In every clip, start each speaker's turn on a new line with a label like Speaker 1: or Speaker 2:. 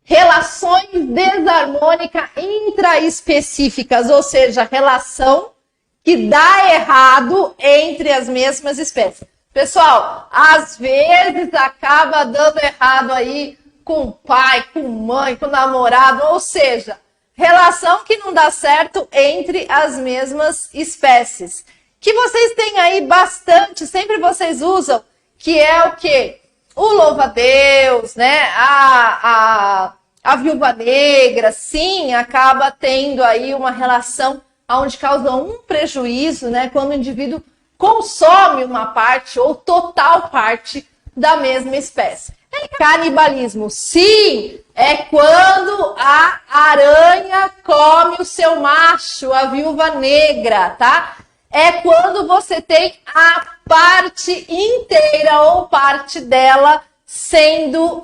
Speaker 1: relações desarmônicas intraespecíficas, ou seja, relação que dá errado entre as mesmas espécies. Pessoal, às vezes acaba dando errado aí com pai, com mãe, com namorado, ou seja, relação que não dá certo entre as mesmas espécies. Que vocês têm aí bastante, sempre vocês usam, que é o quê? O louva-a-Deus, né? A viúva negra, sim, acaba tendo aí uma relação onde causa um prejuízo, né? Quando o indivíduo consome uma parte ou total parte da mesma espécie. Canibalismo, sim, é quando a aranha come o seu macho, a viúva negra, tá? É quando você tem a parte inteira ou parte dela sendo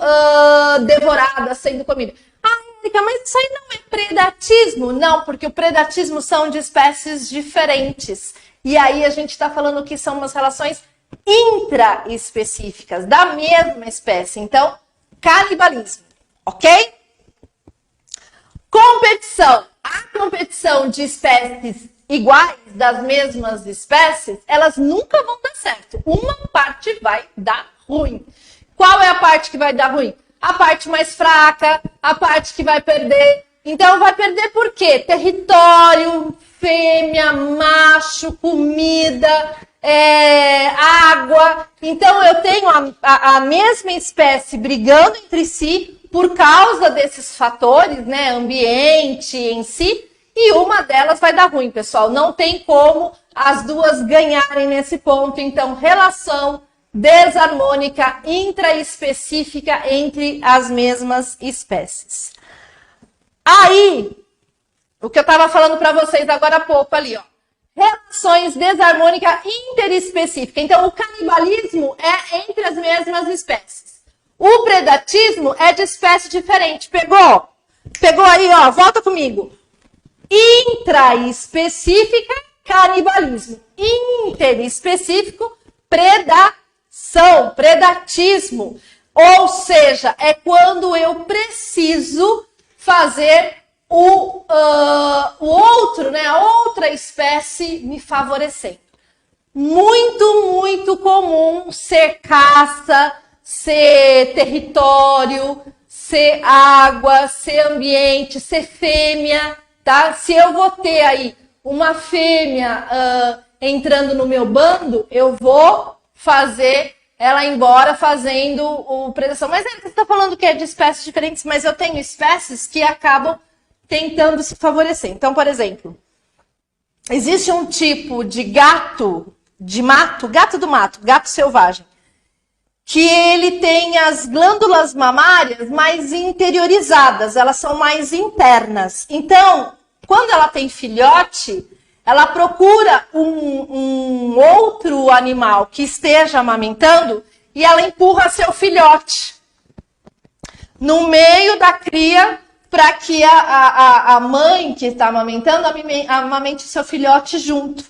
Speaker 1: devorada, sendo comida. Ah, Érica, mas isso aí não é predatismo? Não, porque o predatismo são de espécies diferentes. E aí a gente está falando que são umas relações intraespecíficas da mesma espécie. Então, canibalismo, ok? Competição. A competição de espécies iguais, das mesmas espécies, elas nunca vão dar certo. Uma parte vai dar ruim. Qual é a parte que vai dar ruim? A parte mais fraca, a parte que vai perder. Então, vai perder por quê? Território, fêmea, macho, comida, água. Então, eu tenho a mesma espécie brigando entre si por causa desses fatores, né? Ambiente em si. E uma delas vai dar ruim, pessoal. Não tem como as duas ganharem nesse ponto. Então, relação desarmônica intraespecífica entre as mesmas espécies. Aí, o que eu estava falando para vocês agora há pouco ali, ó. Relações desarmônicas interespecíficas. Então, o canibalismo é entre as mesmas espécies. O predatismo é de espécie diferente. Pegou? Pegou aí, ó. Volta comigo. Intraespecífica, canibalismo. Interespecífico, predatismo. Ou seja, é quando eu preciso fazer o outro, né, a outra espécie me favorecendo. Muito, muito comum ser caça, ser território, ser água, ser ambiente, ser fêmea, tá? Se eu vou ter aí uma fêmea entrando no meu bando, eu vou fazer ela embora fazendo o predação. Mas você está falando que é de espécies diferentes, mas eu tenho espécies que acabam tentando se favorecer. Então, por exemplo, existe um tipo de gato de mato, gato do mato, gato selvagem, que ele tem as glândulas mamárias mais interiorizadas, elas são mais internas. Então, quando ela tem filhote, ela procura um outro animal que esteja amamentando e ela empurra seu filhote no meio da cria para que a mãe que está amamentando amamente seu filhote junto.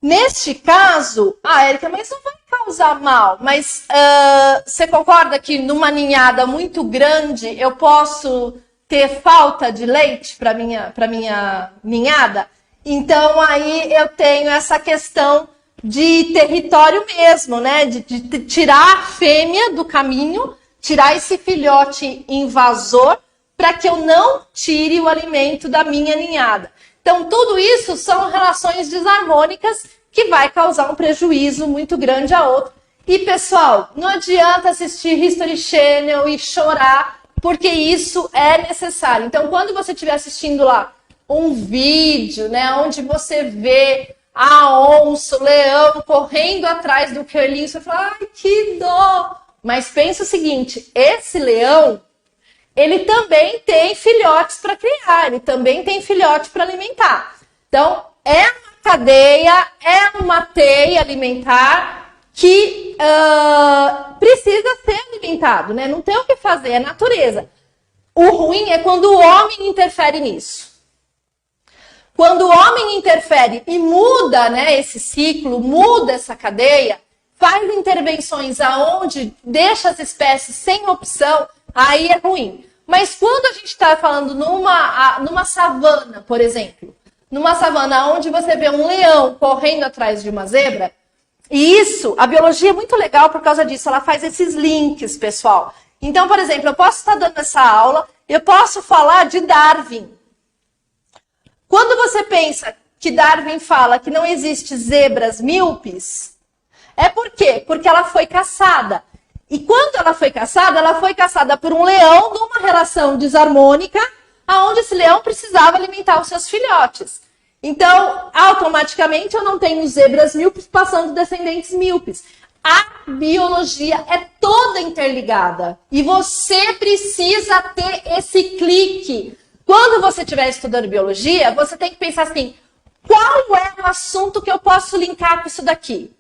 Speaker 1: Neste caso, Érica, mas não vai causar mal. Mas você concorda que numa ninhada muito grande eu posso ter falta de leite para minha ninhada? Então, aí eu tenho essa questão de território mesmo, né? De tirar a fêmea do caminho, tirar esse filhote invasor para que eu não tire o alimento da minha ninhada. Então, tudo isso são relações desarmônicas que vai causar um prejuízo muito grande a outro. E, pessoal, não adianta assistir History Channel e chorar, porque isso é necessário. Então, quando você estiver assistindo lá um vídeo, né, onde você vê a onça, o leão correndo atrás do coelhinho, você fala, ai, que dó! Mas pensa o seguinte, esse leão, ele também tem filhotes para criar, ele também tem filhote para alimentar. Então, é uma cadeia, é uma teia alimentar que precisa ser alimentado, né? Não tem o que fazer, é natureza. O ruim é quando o homem interfere nisso. Quando o homem interfere e muda, né, esse ciclo, muda essa cadeia, faz intervenções aonde deixa as espécies sem opção, aí é ruim. Mas quando a gente está falando numa savana, por exemplo, numa savana onde você vê um leão correndo atrás de uma zebra, e isso, a biologia é muito legal por causa disso, ela faz esses links, pessoal. Então, por exemplo, eu posso estar dando essa aula, eu posso falar de Darwin. Quando você pensa que Darwin fala que não existe zebras míopes, é por quê? Porque ela foi caçada. E quando ela foi caçada por um leão numa relação desarmônica, onde esse leão precisava alimentar os seus filhotes. Então, automaticamente, eu não tenho zebras míopes passando descendentes míopes. A biologia é toda interligada. E você precisa ter esse clique. Quando você estiver estudando biologia, você tem que pensar assim, qual é o assunto que eu posso linkar com isso daqui?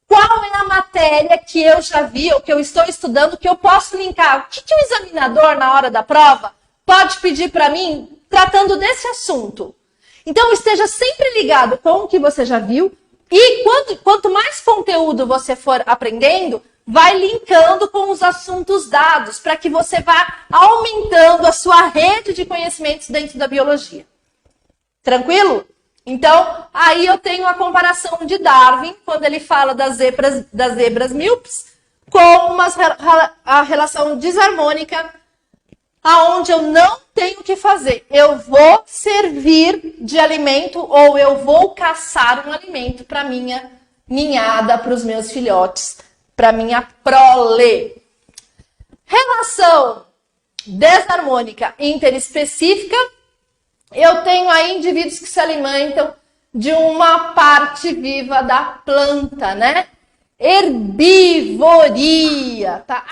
Speaker 1: Qual é a matéria que eu já vi ou que eu estou estudando que eu posso linkar? O que o examinador, na hora da prova, pode pedir para mim tratando desse assunto? Então, esteja sempre ligado com o que você já viu e quanto mais conteúdo você for aprendendo, vai linkando com os assuntos dados para que você vá aumentando a sua rede de conhecimentos dentro da biologia. Tranquilo? Então, aí eu tenho a comparação de Darwin, quando ele fala das zebras míopes, com a relação desarmônica, aonde eu não tenho o que fazer. Eu vou servir de alimento ou eu vou caçar um alimento para minha ninhada, para os meus filhotes, para minha prole. Relação desarmônica interespecífica. Eu tenho aí indivíduos que se alimentam de uma parte viva da planta, né? Herbivoria, tá?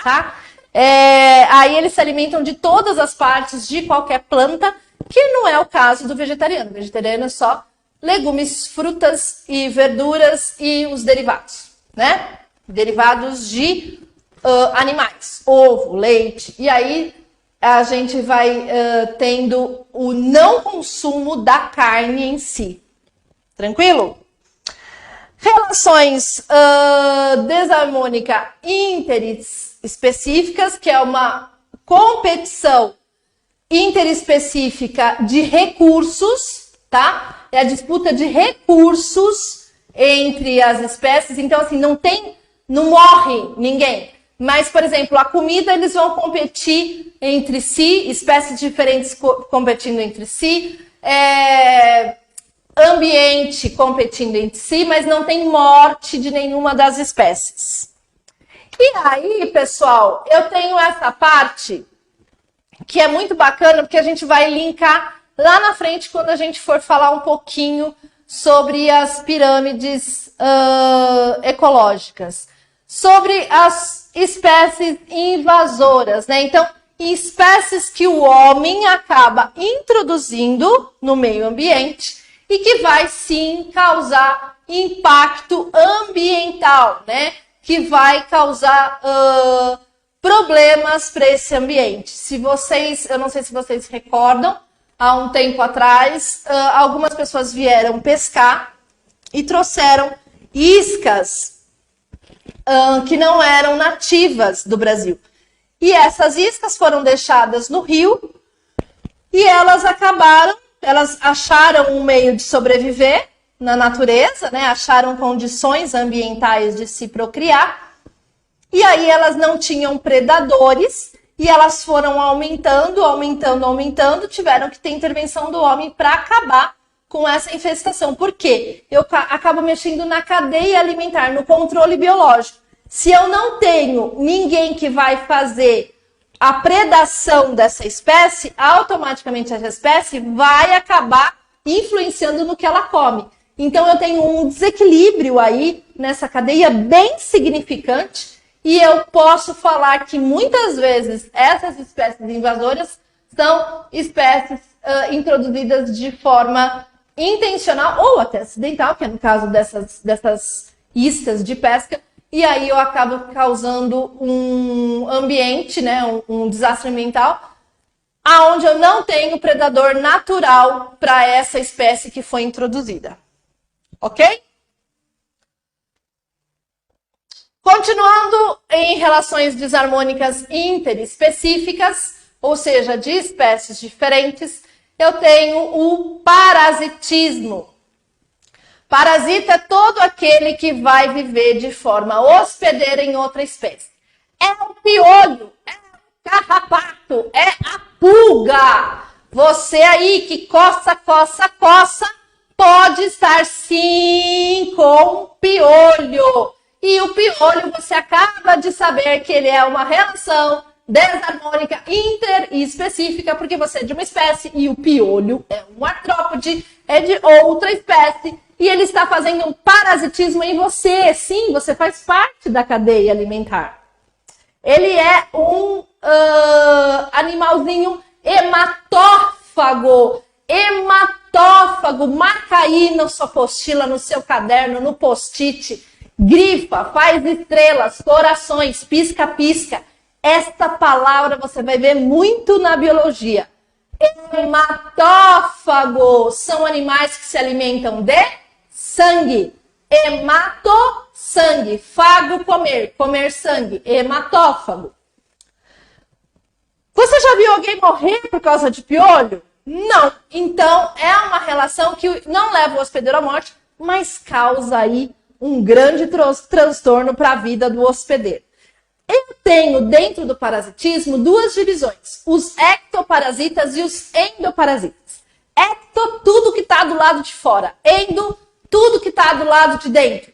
Speaker 1: Aí eles se alimentam de todas as partes de qualquer planta, que não é o caso do vegetariano. O vegetariano é só legumes, frutas e verduras e os derivados, né? Derivados de animais, ovo, leite. E aí a gente vai tendo o não consumo da carne em si. Tranquilo? Relações desarmônica interespecíficas, que é uma competição interespecífica de recursos, tá? É a disputa de recursos entre as espécies. Então, assim, não morre ninguém. Mas, por exemplo, a comida, eles vão competir entre si, espécies diferentes competindo entre si, ambiente competindo entre si, mas não tem morte de nenhuma das espécies. E aí, pessoal, eu tenho essa parte que é muito bacana, porque a gente vai linkar lá na frente quando a gente for falar um pouquinho sobre as pirâmides ecológicas. Sobre as espécies invasoras, né? Então, espécies que o homem acaba introduzindo no meio ambiente e que vai sim causar impacto ambiental, né? Que vai causar problemas para esse ambiente. Eu não sei se vocês recordam, há um tempo atrás, algumas pessoas vieram pescar e trouxeram iscas que não eram nativas do Brasil. E essas iscas foram deixadas no rio e elas acharam um meio de sobreviver na natureza, né? Acharam condições ambientais de se procriar. E aí elas não tinham predadores e elas foram aumentando, tiveram que ter intervenção do homem para acabar com essa infestação. Por quê? Eu acabo mexendo na cadeia alimentar, no controle biológico. Se eu não tenho ninguém que vai fazer a predação dessa espécie, automaticamente essa espécie vai acabar influenciando no que ela come. Então eu tenho um desequilíbrio aí nessa cadeia bem significante e eu posso falar que muitas vezes essas espécies invasoras são espécies introduzidas de forma intencional ou até acidental, que é no caso dessas iscas de pesca, e aí eu acabo causando um ambiente, né, um desastre ambiental, aonde eu não tenho predador natural para essa espécie que foi introduzida. Ok? Continuando em relações desarmônicas interespecíficas, ou seja, de espécies diferentes, eu tenho o parasitismo. Parasita é todo aquele que vai viver de forma hospedeira em outra espécie. É o piolho, é o carrapato, é a pulga. Você aí que coça, pode estar sim com piolho. E o piolho, você acaba de saber que ele é uma relação desarmônica interespecífica, porque você é de uma espécie e o piolho é um artrópode, é de outra espécie, e ele está fazendo um parasitismo em você. Sim, você faz parte da cadeia alimentar. Ele é um animalzinho hematófago. Hematófago, marca aí na sua apostila, no seu caderno, no post-it. Grifa, faz estrelas, corações, pisca-pisca. Esta palavra você vai ver muito na biologia. Hematófago são animais que se alimentam de sangue. Hemato, sangue. Fago, comer. Comer sangue. Hematófago. Você já viu alguém morrer por causa de piolho? Não. Então, é uma relação que não leva o hospedeiro à morte, mas causa aí um grande transtorno para a vida do hospedeiro. Eu tenho dentro do parasitismo duas divisões, os ectoparasitas e os endoparasitas. Ecto, tudo que está do lado de fora. Endo, tudo que está do lado de dentro.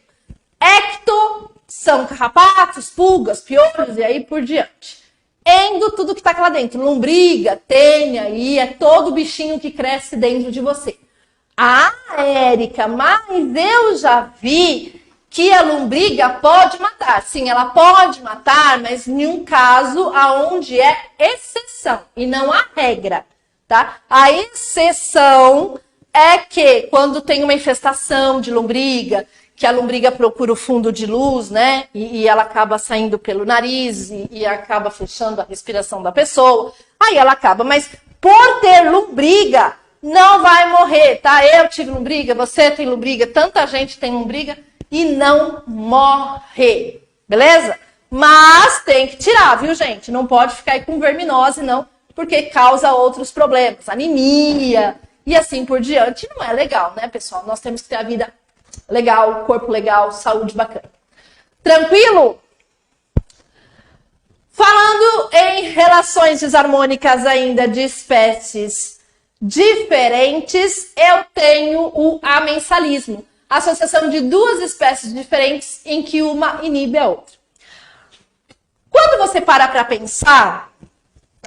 Speaker 1: Ecto são carrapatos, pulgas, piolhos e aí por diante. Endo, tudo que está lá dentro. Lombriga, tênia, aí é todo bichinho que cresce dentro de você. Ah, Érica, mas eu já vi que a lombriga pode matar. Sim, ela pode matar, mas em um caso aonde é exceção e não a regra, tá? A exceção é que quando tem uma infestação de lombriga, que a lombriga procura o fundo de luz, né? E ela acaba saindo pelo nariz e acaba fechando a respiração da pessoa. Aí ela acaba, mas por ter lombriga, não vai morrer, tá? Eu tive lombriga, você tem lombriga, tanta gente tem lombriga e não morre, beleza? Mas tem que tirar, viu, gente? Não pode ficar aí com verminose, não, porque causa outros problemas, anemia e assim por diante. Não é legal, né, pessoal? Nós temos que ter a vida legal, corpo legal, saúde bacana. Tranquilo? Falando em relações desarmônicas ainda de espécies diferentes, eu tenho o amensalismo. Associação de duas espécies diferentes em que uma inibe a outra. Quando você para pensar,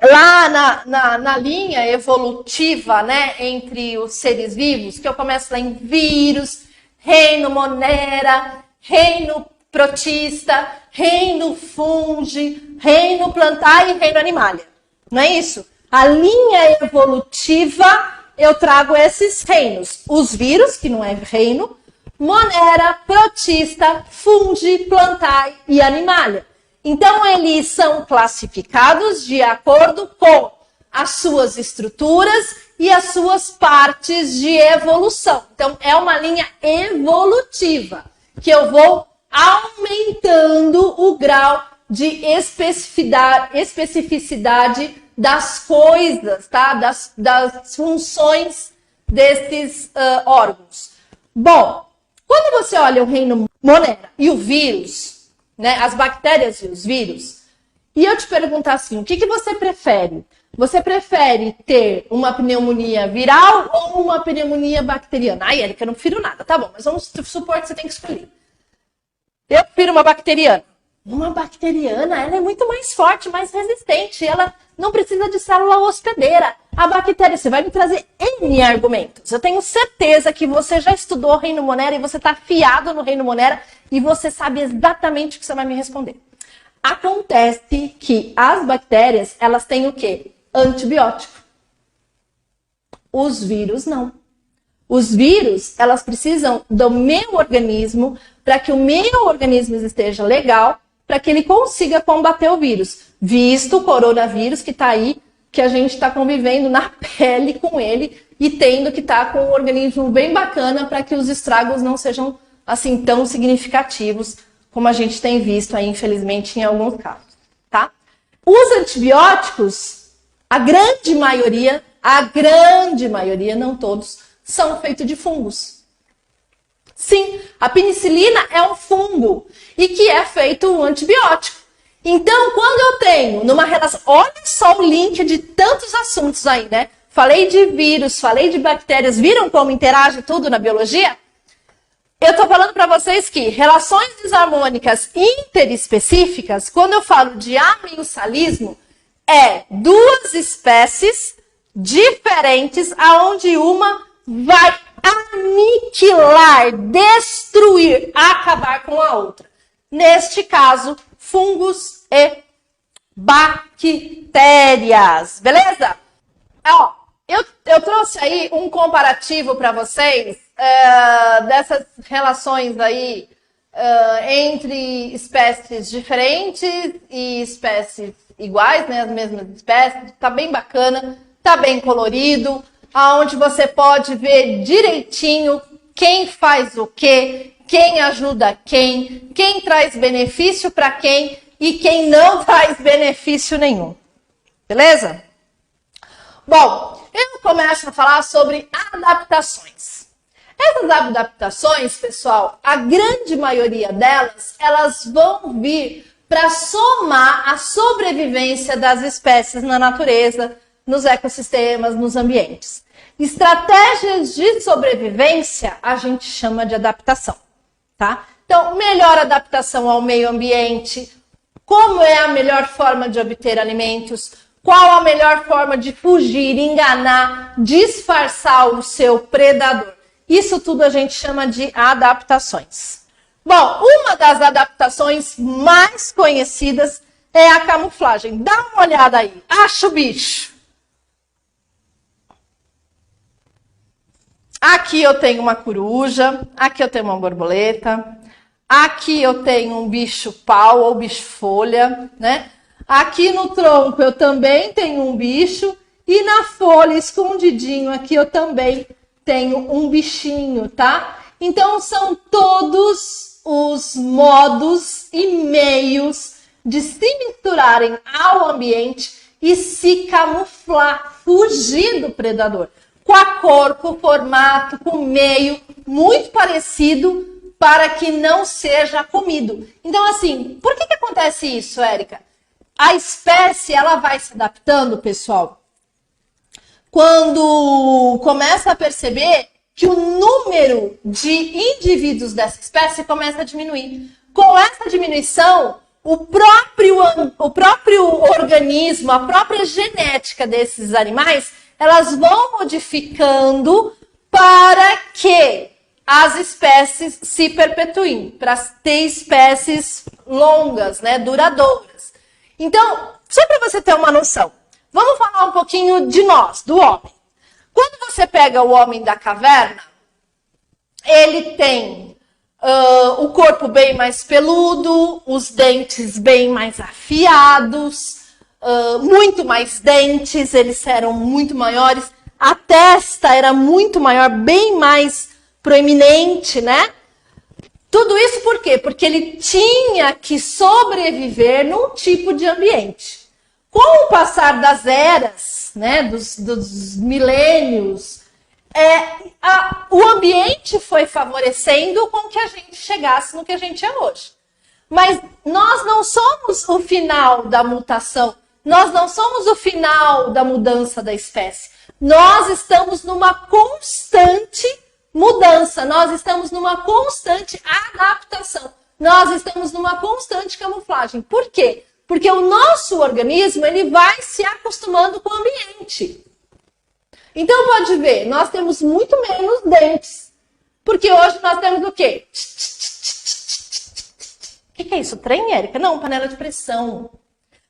Speaker 1: lá na linha evolutiva, né, entre os seres vivos, que eu começo lá em vírus, reino monera, reino protista, reino fungi, reino plantar e reino animalia. Não é isso? A linha evolutiva, eu trago esses reinos. Os vírus, que não é reino, monera, protista, fungi, plantae e animalia. Então, eles são classificados de acordo com as suas estruturas e as suas partes de evolução. Então, é uma linha evolutiva, que eu vou aumentando o grau de especificidade das coisas, tá? Das funções desses órgãos. Bom, quando você olha o reino monera e o vírus, né, as bactérias e os vírus, e eu te perguntar assim, o que você prefere? Você prefere ter uma pneumonia viral ou uma pneumonia bacteriana? Ai, Érica, eu não prefiro nada. Tá bom, mas vamos supor que você tem que escolher. Eu prefiro uma bacteriana. Uma bacteriana, ela é muito mais forte, mais resistente. Ela não precisa de célula hospedeira. A bactéria, você vai me trazer N argumentos. Eu tenho certeza que você já estudou o reino monera e você está afiado no reino monera e você sabe exatamente o que você vai me responder. Acontece que as bactérias, elas têm o quê? Antibiótico. Os vírus não. Os vírus, elas precisam do meu organismo para que o meu organismo esteja legal, para que ele consiga combater o vírus. Visto o coronavírus que está aí, que a gente está convivendo na pele com ele e tendo que estar com um organismo bem bacana para que os estragos não sejam assim tão significativos como a gente tem visto aí, infelizmente, em alguns casos, tá? Os antibióticos, a grande maioria, não todos, são feitos de fungos. Sim, a penicilina é um fungo e que é feito um antibiótico. Então, quando eu tenho numa relação... Olha só o link de tantos assuntos aí, né? Falei de vírus, falei de bactérias. Viram como interage tudo na biologia? Eu tô falando para vocês que relações desarmônicas interespecíficas, quando eu falo de amençalismo, é duas espécies diferentes, aonde uma vai aniquilar, destruir, acabar com a outra. Neste caso, fungos e bactérias. Beleza? Ó, eu trouxe aí um comparativo para vocês dessas relações aí entre espécies diferentes e espécies iguais, né? As mesmas espécies. Tá bem bacana, tá bem colorido, aonde você pode ver direitinho quem faz o quê, quem ajuda quem traz benefício para quem e quem não traz benefício nenhum. Beleza? Bom, eu começo a falar sobre adaptações. Essas adaptações, pessoal, a grande maioria delas, elas vão vir para somar a sobrevivência das espécies na natureza, nos ecossistemas, nos ambientes. Estratégias de sobrevivência a gente chama de adaptação, tá? Então, melhor adaptação ao meio ambiente, como é a melhor forma de obter alimentos, qual a melhor forma de fugir, enganar, disfarçar o seu predador. Isso tudo a gente chama de adaptações. Bom, uma das adaptações mais conhecidas é a camuflagem. Dá uma olhada aí. Acha o bicho. Aqui eu tenho uma coruja, aqui eu tenho uma borboleta, aqui eu tenho um bicho-pau ou bicho-folha, né? Aqui no tronco eu também tenho um bicho e na folha, escondidinho aqui, eu também tenho um bichinho, tá? Então, são todos os modos e meios de se misturarem ao ambiente e se camuflar, fugir do predador. Com a cor, com o formato, com o meio, muito parecido para que não seja comido. Então, assim, por que acontece isso, Érica? A espécie, ela vai se adaptando, pessoal, quando começa a perceber que o número de indivíduos dessa espécie começa a diminuir. Com essa diminuição, o próprio organismo, a própria genética desses animais, elas vão modificando para que as espécies se perpetuem, para ter espécies longas, né, duradouras. Então, só para você ter uma noção, vamos falar um pouquinho de nós, do homem. Quando você pega o homem da caverna, ele tem o corpo bem mais peludo, os dentes bem mais afiados, muito mais dentes, eles eram muito maiores, a testa era muito maior, bem mais proeminente, né? Tudo isso por quê? Porque ele tinha que sobreviver num tipo de ambiente. Com o passar das eras, né, dos milênios, o ambiente foi favorecendo com que a gente chegasse no que a gente é hoje. Mas nós não somos o final da mutação, nós não somos o final da mudança da espécie. Nós estamos numa constante mudança, nós estamos numa constante adaptação, nós estamos numa constante camuflagem. Por quê? Porque o nosso organismo, ele vai se acostumando com o ambiente. Então, pode ver, nós temos muito menos dentes. Porque hoje nós temos o quê? O que é isso? Trem, Érica? Não, panela de pressão.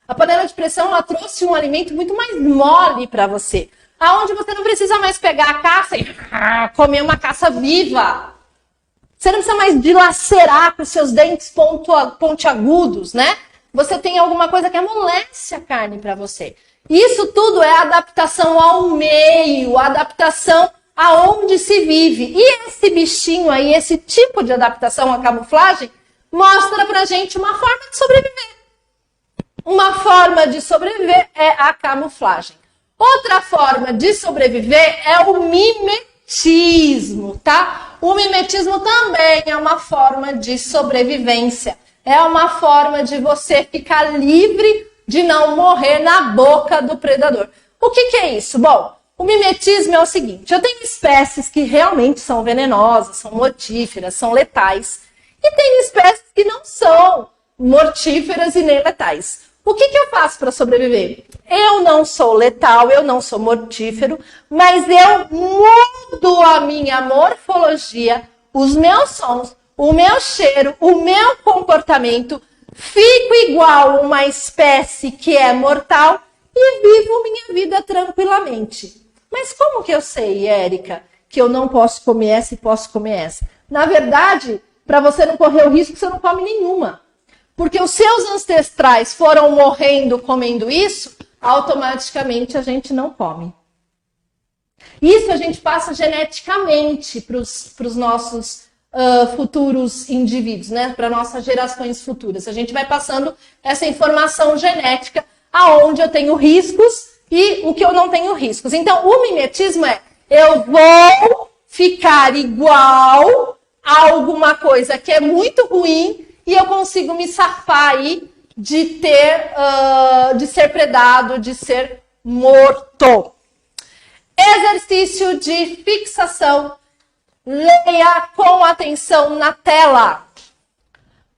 Speaker 1: A panela de pressão, ela trouxe um alimento muito mais mole para você. Aonde você não precisa mais pegar a caça e comer uma caça viva. Você não precisa mais dilacerar com seus dentes pontiagudos, né? Você tem alguma coisa que amolece a carne para você. Isso tudo é adaptação ao meio, adaptação aonde se vive. E esse bichinho aí, esse tipo de adaptação à camuflagem, mostra pra gente uma forma de sobreviver. Uma forma de sobreviver é a camuflagem. Outra forma de sobreviver é o mimetismo, tá? O mimetismo também é uma forma de sobrevivência. É uma forma de você ficar livre de não morrer na boca do predador. O que é isso? Bom, o mimetismo é o seguinte, eu tenho espécies que realmente são venenosas, são mortíferas, são letais. E tem espécies que não são mortíferas e nem letais. O que eu faço para sobreviver? Eu não sou letal, eu não sou mortífero, mas eu mudo a minha morfologia, os meus sons, o meu cheiro, o meu comportamento, fico igual uma espécie que é mortal e vivo minha vida tranquilamente. Mas como que eu sei, Érica, que eu não posso comer essa e posso comer essa? Na verdade, para você não correr o risco, você não come nenhuma. Porque os seus ancestrais foram morrendo comendo isso, automaticamente a gente não come. Isso a gente passa geneticamente para os nossos futuros indivíduos, né? Para nossas gerações futuras. A gente vai passando essa informação genética aonde eu tenho riscos e o que eu não tenho riscos. Então, o mimetismo é, eu vou ficar igual a alguma coisa que é muito ruim e eu consigo me safar aí de ser predado, de ser morto. Exercício de fixação. Leia com atenção na tela.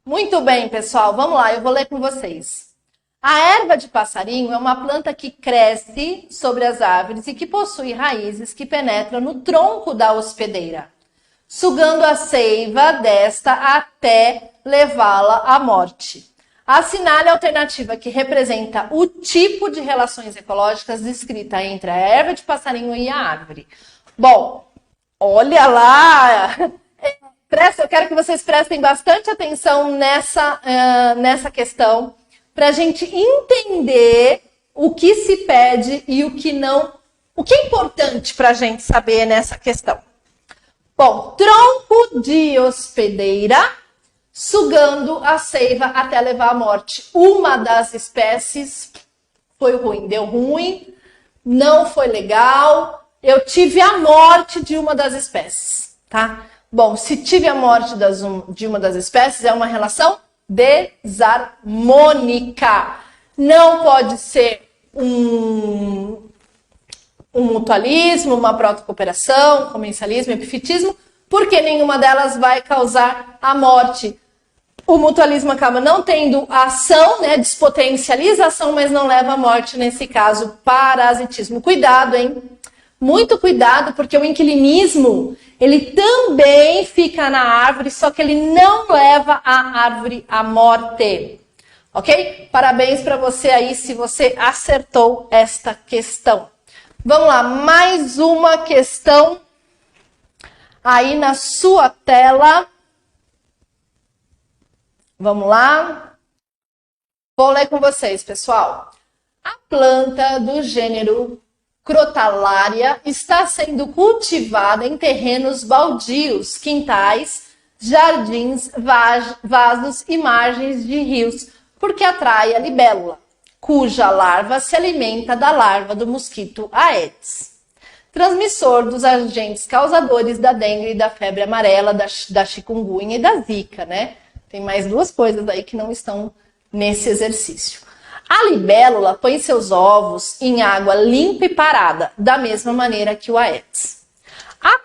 Speaker 1: Muito bem, pessoal. Vamos lá, eu vou ler com vocês. A erva de passarinho é uma planta que cresce sobre as árvores e que possui raízes que penetram no tronco da hospedeira, sugando a seiva desta até levá-la à morte. Assinale a alternativa que representa o tipo de relações ecológicas descrita entre a erva de passarinho e a árvore. Bom, olha lá! Eu quero que vocês prestem bastante atenção nessa questão, para a gente entender o que se pede e o que não. O que é importante para a gente saber nessa questão? Bom, tronco de hospedeira, sugando a seiva até levar à morte. Uma das espécies foi ruim, deu ruim, não foi legal. Eu tive a morte de uma das espécies, tá? Bom, se tive a morte de uma das espécies, é uma relação desarmônica. Não pode ser um mutualismo, uma protocooperação, comencialismo, epifitismo, porque nenhuma delas vai causar a morte. O mutualismo acaba não tendo ação, né, despotencialização, mas não leva à morte, nesse caso, parasitismo. Cuidado, hein? Muito cuidado, porque o inquilinismo, ele também fica na árvore, só que ele não leva a árvore à morte. Ok? Parabéns para você aí, se você acertou esta questão. Vamos lá, mais uma questão aí na sua tela. Vamos lá. Vou ler com vocês, pessoal. A planta do gênero Crotalária está sendo cultivada em terrenos baldios, quintais, jardins, vasos e margens de rios, porque atrai a libélula, cuja larva se alimenta da larva do mosquito Aedes, transmissor dos agentes causadores da dengue e da febre amarela, da chikungunya e da zika, né? Tem mais duas coisas aí que não estão nesse exercício. A libélula põe seus ovos em água limpa e parada, da mesma maneira que o Aedes. A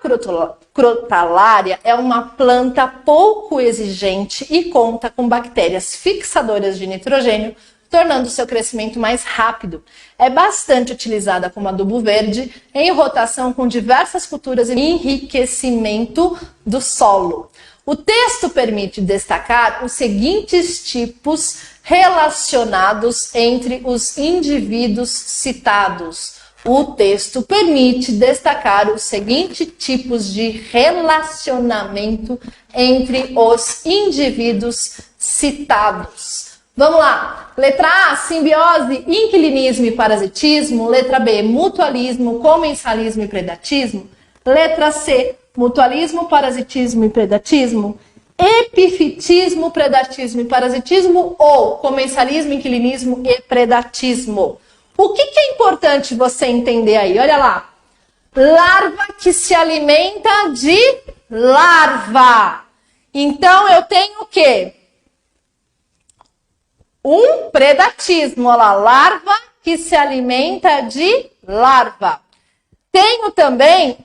Speaker 1: crotalária é uma planta pouco exigente e conta com bactérias fixadoras de nitrogênio, tornando seu crescimento mais rápido. É bastante utilizada como adubo verde, em rotação com diversas culturas e enriquecimento do solo. O texto permite destacar os seguintes tipos relacionados entre os indivíduos citados. O texto permite destacar os seguintes tipos de relacionamento entre os indivíduos citados. Vamos lá. Letra A, simbiose, inquilinismo e parasitismo. Letra B, mutualismo, comencialismo e predatismo. Letra C, mutualismo, parasitismo e predatismo. Epifitismo, predatismo e parasitismo ou comencialismo, inquilinismo e predatismo. O que é importante você entender aí? Olha lá. Larva que se alimenta de larva. Então, eu tenho o quê? Um predatismo. Olha lá, larva que se alimenta de larva. Tenho também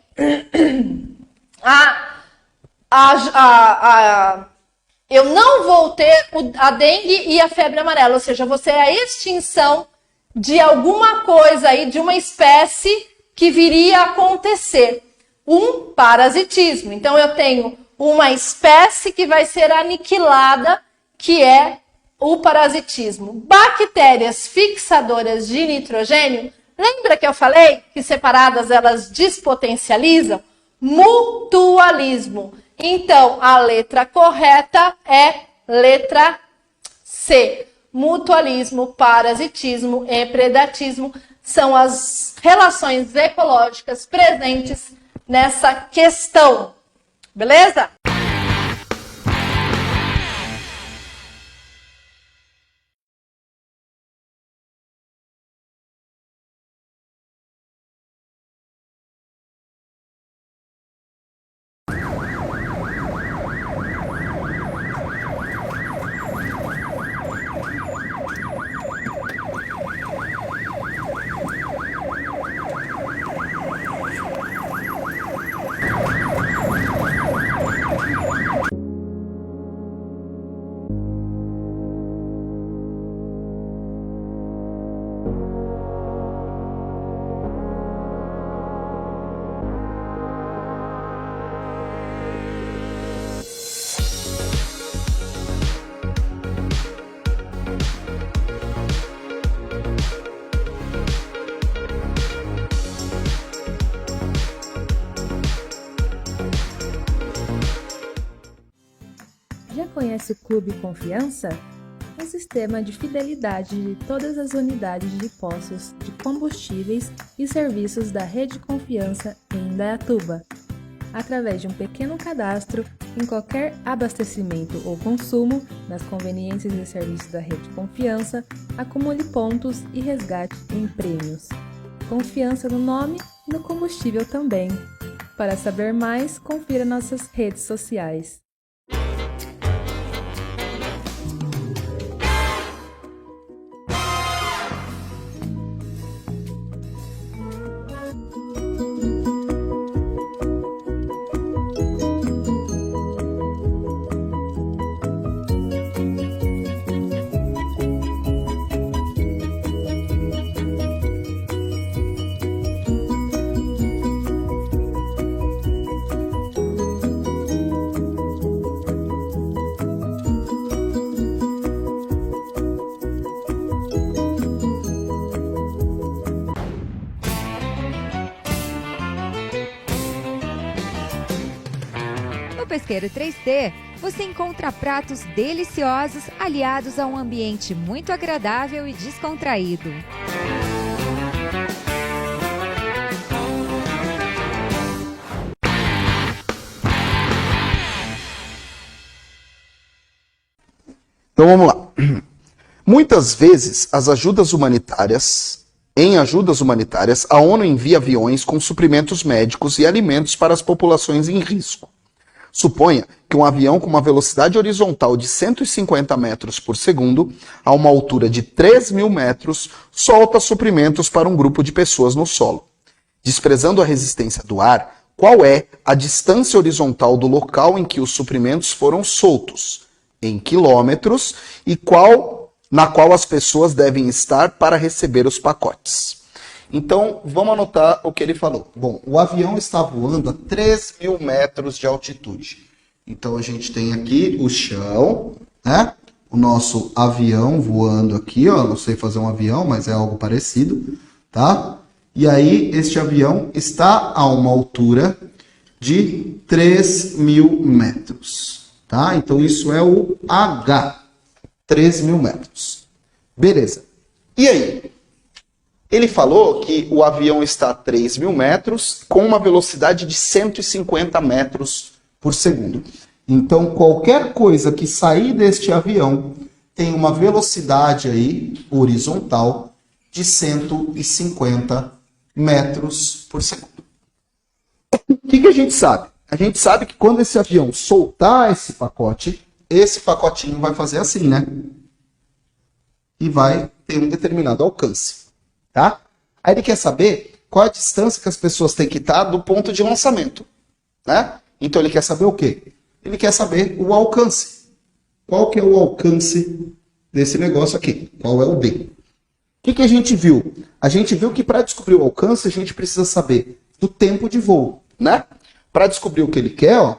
Speaker 1: eu não vou ter a dengue e a febre amarela, ou seja, você é a extinção de alguma coisa aí, de uma espécie que viria a acontecer. Um parasitismo. Então, eu tenho uma espécie que vai ser aniquilada, que é o parasitismo. Bactérias fixadoras de nitrogênio, lembra que eu falei que separadas elas despotencializam? Mutualismo. Então, a letra correta é letra C. Mutualismo, parasitismo e predatismo são as relações ecológicas presentes nessa questão. Beleza?
Speaker 2: Já conhece o Clube Confiança? Um sistema de fidelidade de todas as unidades de postos de combustíveis e serviços da Rede Confiança em Indaiatuba. Através de um pequeno cadastro em qualquer abastecimento ou consumo nas conveniências e serviços da Rede Confiança, acumule pontos e resgate em prêmios. Confiança no nome e no combustível também. Para saber mais, confira nossas redes sociais.
Speaker 3: No Pesqueiro 3T, você encontra pratos deliciosos aliados a um ambiente muito agradável e descontraído.
Speaker 4: Então vamos lá. Muitas vezes, em ajudas humanitárias, a ONU envia aviões com suprimentos médicos e alimentos para as populações em risco. Suponha que um avião com uma velocidade horizontal de 150 metros por segundo, a uma altura de 3.000 metros, solta suprimentos para um grupo de pessoas no solo. Desprezando a resistência do ar, qual é a distância horizontal do local em que os suprimentos foram soltos, em quilômetros, e na qual as pessoas devem estar para receber os pacotes? Então, vamos anotar o que ele falou. Bom, o avião está voando a 3.000 metros de altitude. Então, a gente tem aqui o chão, né? O nosso avião voando aqui, ó. Não sei fazer um avião, mas é algo parecido, tá? E aí, este avião está a uma altura de 3.000 metros, tá? Então, isso é o H, 3.000 metros. Beleza. E aí? Ele falou que o avião está a 3.000 metros com uma velocidade de 150 metros por segundo. Então, qualquer coisa que sair deste avião tem uma velocidade aí horizontal de 150 metros por segundo. O que a gente sabe? A gente sabe que quando esse avião soltar esse pacotinho vai fazer assim, né? E vai ter um determinado alcance, tá? Aí ele quer saber qual a distância que as pessoas têm que estar do ponto de lançamento, né? Então ele quer saber o quê? Ele quer saber o alcance. Qual que é o alcance desse negócio aqui? Qual é o D? O que a gente viu? A gente viu que para descobrir o alcance a gente precisa saber do tempo de voo, né? Para descobrir o que ele quer, ó,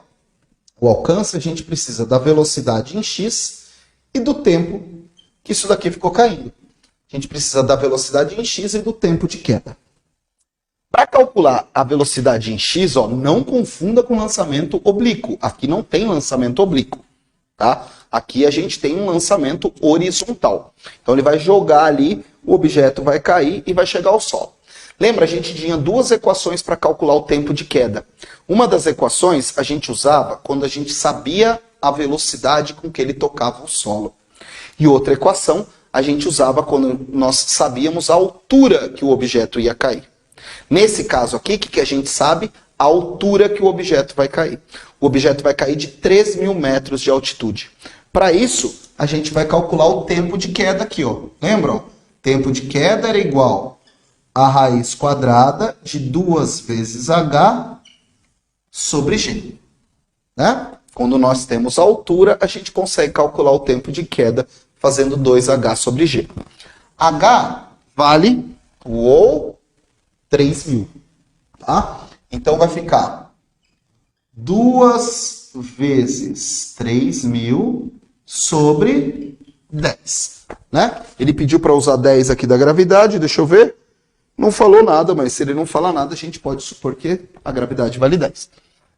Speaker 4: o alcance, a gente precisa da velocidade em x e do tempo que isso daqui ficou caindo. A gente precisa da velocidade em x e do tempo de queda. Para calcular a velocidade em x, ó, não confunda com lançamento oblíquo. Aqui não tem lançamento oblíquo, tá? Aqui a gente tem um lançamento horizontal. Então ele vai jogar ali, o objeto vai cair e vai chegar ao solo. Lembra, a gente tinha duas equações para calcular o tempo de queda. Uma das equações a gente usava quando a gente sabia a velocidade com que ele tocava o solo. E outra equação a gente usava quando nós sabíamos a altura que o objeto ia cair. Nesse caso aqui, o que a gente sabe? A altura que o objeto vai cair. O objeto vai cair de 3.000 metros de altitude. Para isso, a gente vai calcular o tempo de queda aqui, ó. Lembram? Tempo de queda era igual a raiz quadrada de 2 vezes h sobre g. Né? Quando nós temos a altura, a gente consegue calcular o tempo de queda fazendo 2h sobre g. H vale o 3.000. Tá? Então vai ficar 2 vezes 3.000 sobre 10. Né? Ele pediu para usar 10 aqui da gravidade, deixa eu ver. Não falou nada, mas se ele não falar nada, a gente pode supor que a gravidade vale 10.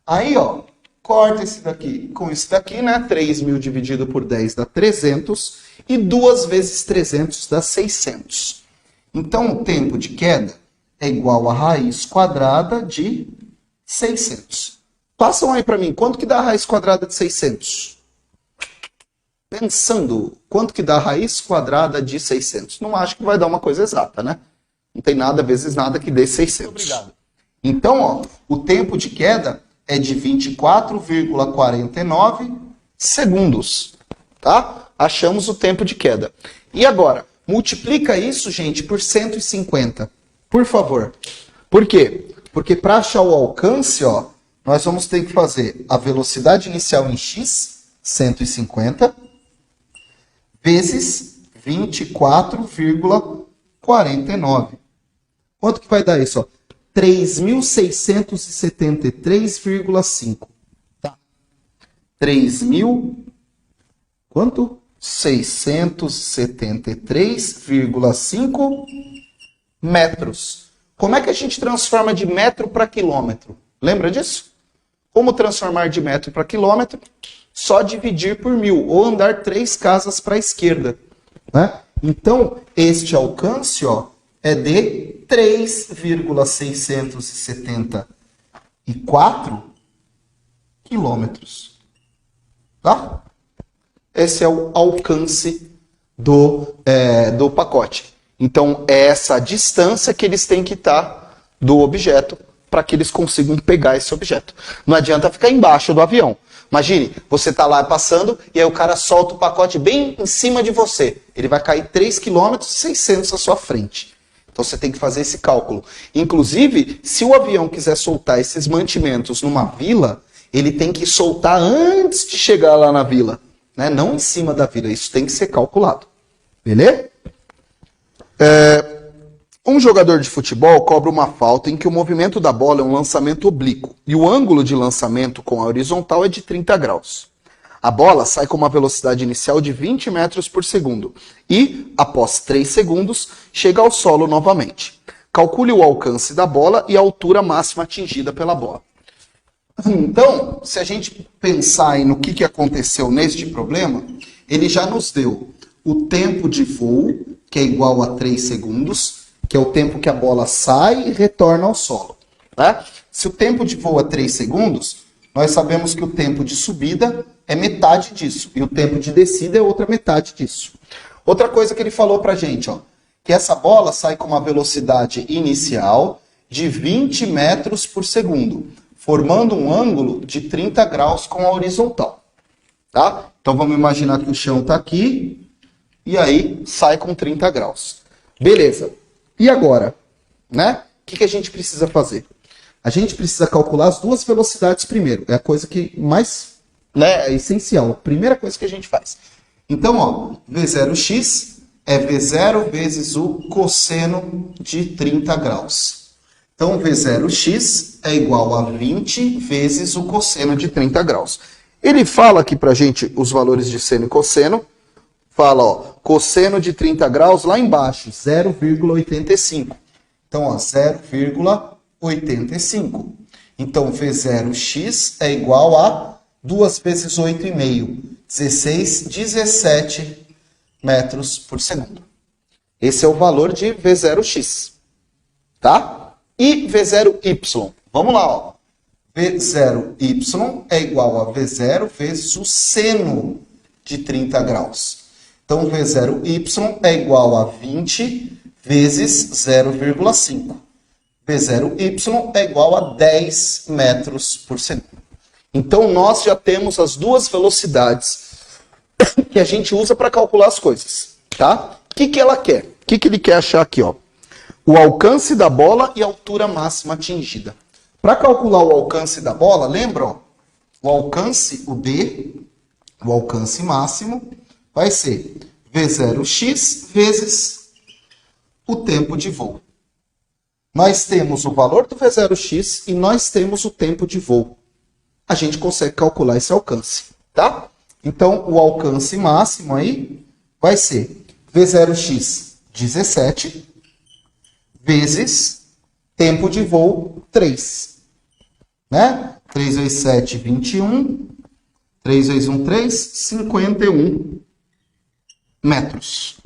Speaker 4: Aí, ó, corta esse daqui com esse daqui, né? 3.000 dividido por 10 dá 300. E 2 vezes 300 dá 600. Então, o tempo de queda é igual a raiz quadrada de 600. Passam aí para mim, quanto que dá a raiz quadrada de 600? Pensando, quanto que dá a raiz quadrada de 600? Não acho que vai dar uma coisa exata, né? Não tem nada vezes nada que dê 600. Obrigado. Então, ó, o tempo de queda é de 24,49 segundos, tá? Achamos o tempo de queda. E agora, multiplica isso, gente, por 150. Por favor. Por quê? Porque para achar o alcance, ó, nós vamos ter que fazer a velocidade inicial em x, 150, vezes 24,49. Quanto que vai dar isso? Ó? 3.673,5. Tá. 3.000... Quanto? 673,5 metros. Como é que a gente transforma de metro para quilômetro? Lembra disso? Como transformar de metro para quilômetro? Só dividir por 1000, ou andar 3 casas para a esquerda. Né? Então, este alcance, ó, é de 3,674 quilômetros. Tá? Esse é o alcance do pacote. Então, é essa distância que eles têm que estar do objeto para que eles consigam pegar esse objeto. Não adianta ficar embaixo do avião. Imagine, você está lá passando e aí o cara solta o pacote bem em cima de você. Ele vai cair 3,6 km à sua frente. Então você tem que fazer esse cálculo. Inclusive, se o avião quiser soltar esses mantimentos numa vila, ele tem que soltar antes de chegar lá na vila. Né? Não em cima da vila. Isso tem que ser calculado. Beleza? Um jogador de futebol cobra uma falta em que o movimento da bola é um lançamento oblíquo e o ângulo de lançamento com a horizontal é de 30 graus. A bola sai com uma velocidade inicial de 20 metros por segundo e, após 3 segundos, chega ao solo novamente. Calcule o alcance da bola e a altura máxima atingida pela bola. Então, se a gente pensar aí no que aconteceu neste problema, ele já nos deu o tempo de voo, que é igual a 3 segundos, que é o tempo que a bola sai e retorna ao solo. Né? Se o tempo de voo é 3 segundos, nós sabemos que o tempo de subida é metade disso, e o tempo de descida é outra metade disso. Outra coisa que ele falou pra gente, ó, que essa bola sai com uma velocidade inicial de 20 metros por segundo, formando um ângulo de 30 graus com a horizontal. Tá? Então vamos imaginar que o chão está aqui e aí sai com 30 graus. Beleza. E agora? Né? O que a gente precisa fazer? A gente precisa calcular as duas velocidades primeiro. É a coisa que mais, né, é essencial. A primeira coisa que a gente faz. Então, ó, V0x é V0 vezes o cosseno de 30 graus. Então, V0x é igual a 20 vezes o cosseno de 30 graus. Ele fala aqui pra gente os valores de seno e cosseno. Fala, ó, cosseno de 30 graus lá embaixo, 0,85. Então, ó, 0,85. Então, V0x é igual a 2 vezes 8,5. 17 metros por segundo. Esse é o valor de V0x. Tá? E V0y. Vamos lá, ó. V0y é igual a V0 vezes o seno de 30 graus. Então, V0y é igual a 20 vezes 0,5. V0y é igual a 10 metros por segundo. Então, nós já temos as duas velocidades que a gente usa para calcular as coisas. Tá? O que ela quer? O que ele quer achar aqui? Ó? O alcance da bola e a altura máxima atingida. Para calcular o alcance da bola, lembra? Ó, o alcance, o D, o alcance máximo, vai ser V0x vezes o tempo de voo. Nós temos o valor do V0x e nós temos o tempo de voo. A gente consegue calcular esse alcance, tá? Então, o alcance máximo aí vai ser V0x 17 vezes tempo de voo 3. Né? 3 vezes 7, 21. 3 vezes 1, 3, 51 metros.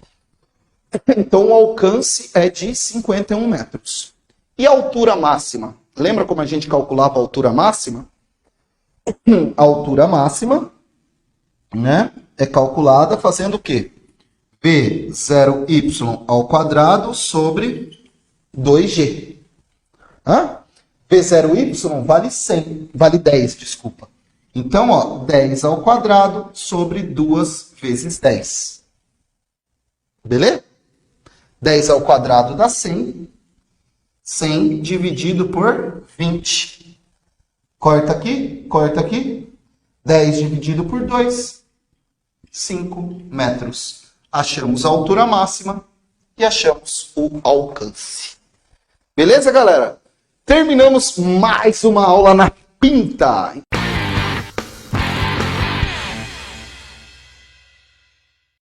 Speaker 4: Então, o alcance é de 51 metros. E a altura máxima? Lembra como a gente calculava a altura máxima? A altura máxima, né, é calculada fazendo o quê? V0y ao quadrado sobre 2g. Hã? V0y vale 100, vale 10, desculpa. Então, ó, 10 ao quadrado sobre 2 vezes 10. Beleza? 10 ao quadrado dá 100. 100 dividido por 20. Corta aqui. 10 dividido por 2, 5 metros. Achamos a altura máxima e achamos o alcance. Beleza, galera? Terminamos mais uma aula na Pinta.